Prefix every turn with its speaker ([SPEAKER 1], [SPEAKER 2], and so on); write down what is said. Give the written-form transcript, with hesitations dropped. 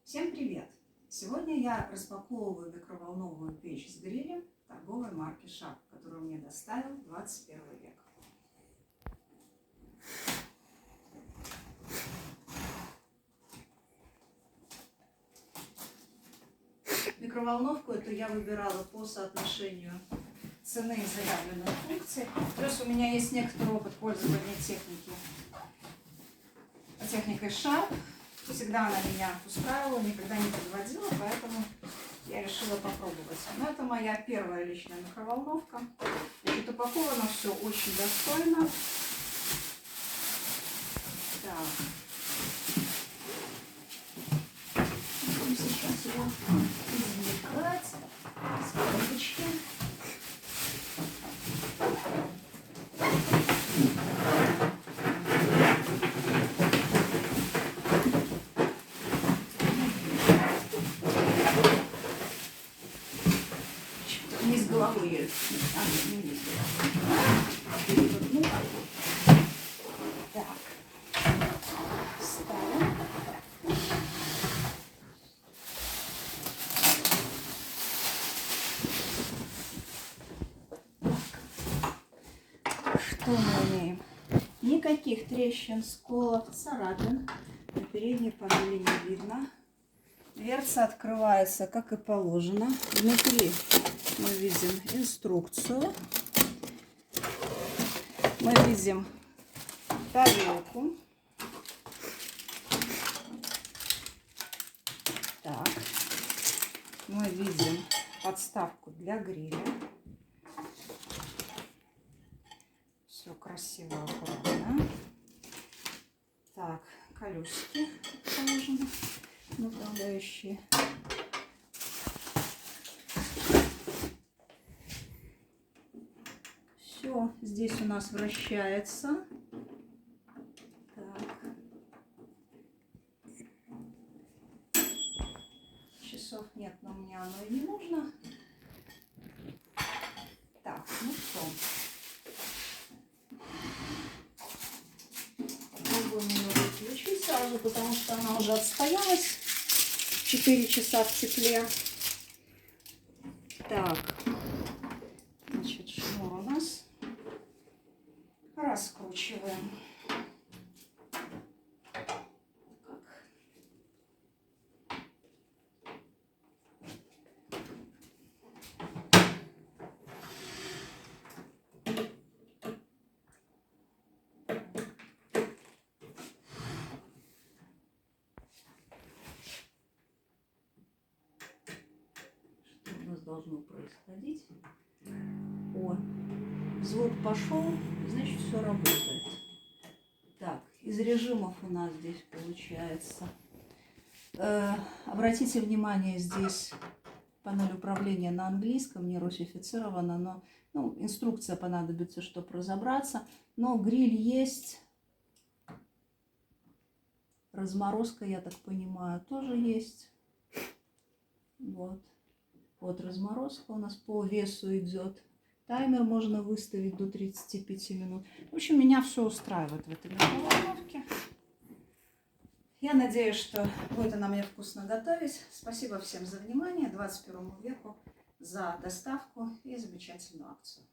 [SPEAKER 1] Всем привет! Сегодня я распаковываю микроволновую печь с грилем торговой марки Sharp, которую мне доставил 21 век. Микроволновку эту я выбирала по соотношению цены и заявленной функции. Плюс у меня есть некоторый опыт пользования техникой Sharp. Всегда она меня устраивала, никогда не подводила, поэтому я решила попробовать. Но это моя первая личная микроволновка. Значит, упаковано все очень достойно. Так. Будем сейчас его извлекать с коробочки. Не с головы ее. Не весь. Так. Ставим. Что мы имеем? Никаких трещин, сколов, царапин на передней панели не видно. Дверца открывается, как и положено. Внутри мы видим инструкцию. Мы видим тарелку. Так. Мы видим подставку для гриля. Все красиво, аккуратно. Так, колесики положены, направляющие. Все здесь у нас вращается. Так. Часов нет, но мне оно и не нужно. Так, ну что. Попробуем ее выключить сразу, потому что она уже отстоялась. 4 часа в тепле. Так. Значит, шнур у нас. Раскручиваем. Что у нас должно происходить? О, звук пошел, значит, все работает. Так, из режимов у нас здесь получается. Обратите внимание, здесь панель управления на английском, не русифицирована, но инструкция понадобится, чтобы разобраться. Но гриль есть. Разморозка, я так понимаю, тоже есть. Вот. Вот разморозка у нас по весу идет. Таймер можно выставить до 35 минут. В общем, меня все устраивает в этой микроволновке. Я надеюсь, что будет она мне вкусно готовить. Спасибо всем за внимание, 21 веку, за доставку и замечательную акцию.